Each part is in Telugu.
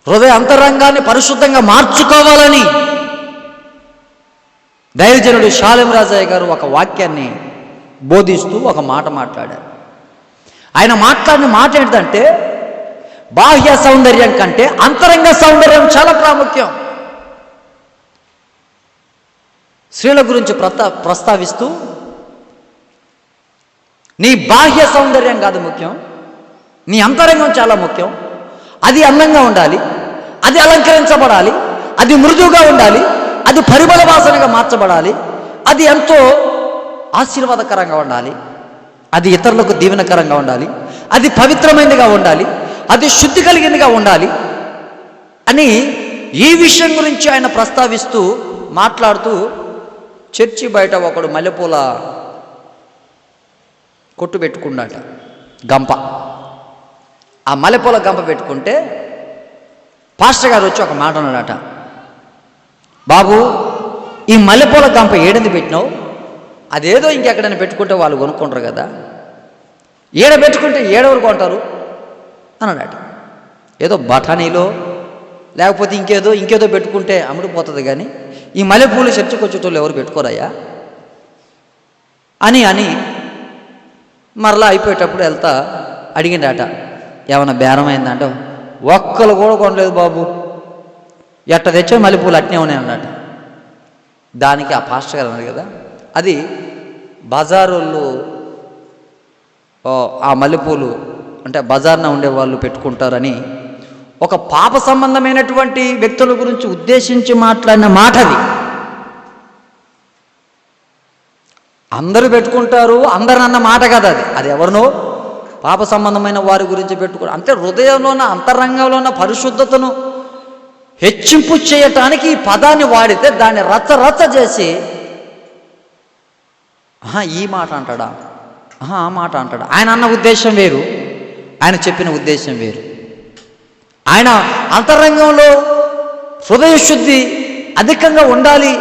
హృదయ అంతరంగాన్ని పరిశుద్ధంగా మార్చుకోవాలని దైవజనుడు షాలెం రాజయ్య గారు ఒక వాక్యాన్ని బోధిస్తూ ఒక మాట మాట్లాడారు. ఆయన మాట్లాడిన మాట ఏంటంటే, బాహ్య సౌందర్యం కంటే అంతరంగ సౌందర్యం చాలా ప్రాముఖ్యం. స్త్రీల గురించి ప్రస్తావిస్తూ, నీ బాహ్య సౌందర్యం కాదు ముఖ్యం, నీ అంతరంగం చాలా ముఖ్యం. అది అందంగా ఉండాలి, అది అలంకరించబడాలి, అది మృదువుగా ఉండాలి, అది పరిమళ వాసనగా మార్చబడాలి, అది ఎంతో ఆశీర్వాదకరంగా ఉండాలి, అది ఇతరులకు దీవెనకరంగా ఉండాలి, అది పవిత్రమైనదిగా ఉండాలి, అది శుద్ధి కలిగిందిగా ఉండాలి అని ఈ విషయం గురించి ఆయన ప్రస్తావిస్తూ మాట్లాడుతూ, చర్చి బయట ఒకడు మల్లెపూల కొట్టు పెట్టుకున్నాట, గంప. ఆ మల్లెపూల గంప పెట్టుకుంటే పాస్టర్ గారు వచ్చి ఒక మాట అన్నాడట, బాబు ఈ మల్లెపూల గంప ఏడింది పెట్టినావు, అదేదో ఇంకెక్కడైనా పెట్టుకుంటే వాళ్ళు కొనుక్కుంటారు కదా, ఏడ పెట్టుకుంటే ఏడెవరు కొంటారు అన్నాడట. ఏదో బఠానీలో లేకపోతే ఇంకేదో పెట్టుకుంటే అమ్ముడుపోతుంది, కానీ ఈ మల్లెపూలు చర్చకు వచ్చేటోళ్ళు ఎవరు పెట్టుకోరయ్యా అని మరలా అయిపోయేటప్పుడు వెళ్తా అడిగిండట, ఏమన్నా బేరం అయిందంటే, ఒక్కరు కూడా కొనలేదు బాబు, ఎట్ట తెచ్చే మల్లెపూలు అట్నే ఉన్నాయి అన్నట. దానికి ఆ పాస్టర్ గారు అన్నారు కదా, అది బజారుల్లో ఆ మల్లెపూలు అంటే బజార్న ఉండేవాళ్ళు పెట్టుకుంటారని ఒక పాప సంబంధమైనటువంటి వ్యక్తుల గురించి ఉద్దేశించి మాట్లాడిన మాట అది. అందరూ పెట్టుకుంటారు అందరు అన్న మాట కదా అది ఎవరినో పాప సంబంధమైన వారి గురించి పెట్టుకుంటారు. అంటే హృదయంలోన అంతరంగంలోన పరిశుద్ధతను హెచ్చింపు చేయటానికి ఈ పదాన్ని వాడితే దాన్ని రచ్చ చేసి ఈ మాట అంటాడా, ఆ మాట అంటాడా. ఆయన అన్న ఉద్దేశం వేరు, ఆయన చెప్పిన ఉద్దేశం వేరు. ఆయన అంతరంగంలో హృదయ శుద్ధి అధికంగా ఉండాలి,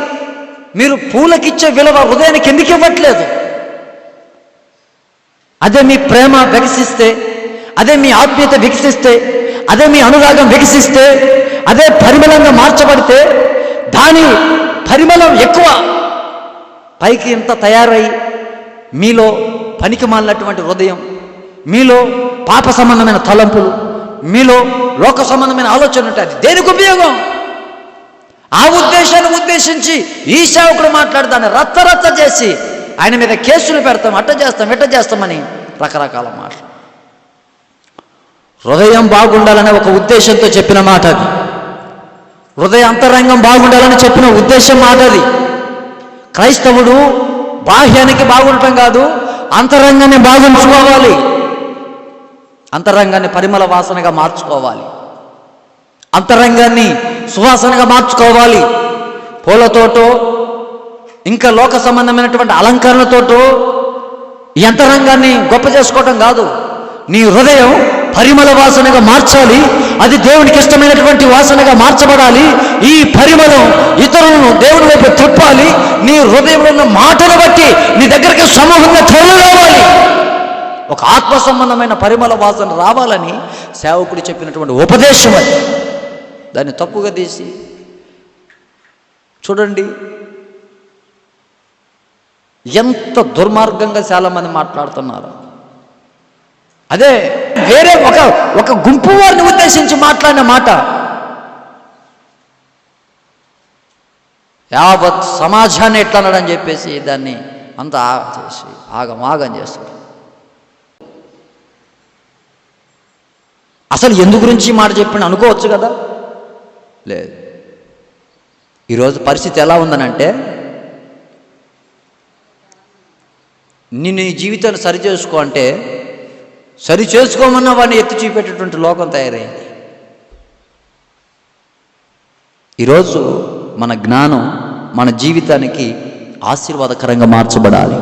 మీరు పూలకిచ్చే విలువ హృదయానికి ఎందుకు ఇవ్వట్లేదు, అదే మీ ప్రేమ వికసిస్తే, అదే మీ ఆత్మీయత వికసిస్తే, అదే మీ అనురాగం వికసిస్తే, అదే పరిమళంగా మార్చబడితే, దాని పరిమళం ఎక్కువ పైకి ఇంత తయారై మీలో పనికి మాలినటువంటి హృదయం, మీలో పాప సంబంధమైన తలంపులు, మీలో లోక సంబంధమైన ఆలోచన ఉంటాయి. అది దేనికి ఉపయోగం? ఆ ఉద్దేశాన్ని ఉద్దేశించి ఈ సేవకుడు మాట్లాడి దాన్ని రచ్చ చేసి ఆయన మీద కేసులు పెడతాం, ఇట్ట చేస్తామని రకరకాల మాటలు. హృదయం బాగుండాలనే ఒక ఉద్దేశంతో చెప్పిన మాట అది. హృదయ అంతరంగం బాగుండాలని చెప్పిన ఉద్దేశం మాట అది. క్రైస్తవుడు బాహ్యానికి బాగుండటం కాదు, అంతరంగాన్ని బాగుంచుకోవాలి, అంతరంగాన్ని పరిమళ వాసనగా మార్చుకోవాలి, అంతరంగాన్ని సువాసనగా మార్చుకోవాలి. పూలతోటో ఇంకా లోక సంబంధమైనటువంటి అలంకరణతోటో ఈ అంతరంగాన్ని గొప్ప చేసుకోవటం కాదు. నీ హృదయం పరిమళ వాసనగా మార్చాలి, అది దేవునికి ఇష్టమైనటువంటి వాసనగా మార్చబడాలి. ఈ పరిమళం ఇతరులను దేవుని వైపు తిప్పాలి. నీ హృదయంలో ఉన్న మాటను బట్టి నీ దగ్గరికి సమూహంగా తరలి రావాలి. ఒక ఆత్మ సంబంధమైన పరిమళ వాసన రావాలని సేవకుడు చెప్పినటువంటి ఉపదేశం అది. దాన్ని తప్పుగా తీసి చూడండి ఎంత దుర్మార్గంగా చాలామంది మాట్లాడుతున్నారు. అదే వేరే ఒక గుంపు వారిని ఉద్దేశించి మాట్లాడిన మాట యావత్ సమాజాన్ని ఎట్లా అన్నాడని చెప్పేసి దాన్ని అంతా చేసి ఆగం చేస్తారు. అసలు ఎందు గురించి మాట చెప్పిన అనుకోవచ్చు కదా, లేదు. ఈరోజు పరిస్థితి ఎలా ఉందనంటే, నిన్ను ఈ జీవితాన్ని సరిచేసుకో అంటే సరి చేసుకోమన్న వాడిని ఎత్తి చూపెట్టేటువంటి లోకం తయారైంది. ఈరోజు మన జ్ఞానం మన జీవితానికి ఆశీర్వాదకరంగా మార్చబడాలి.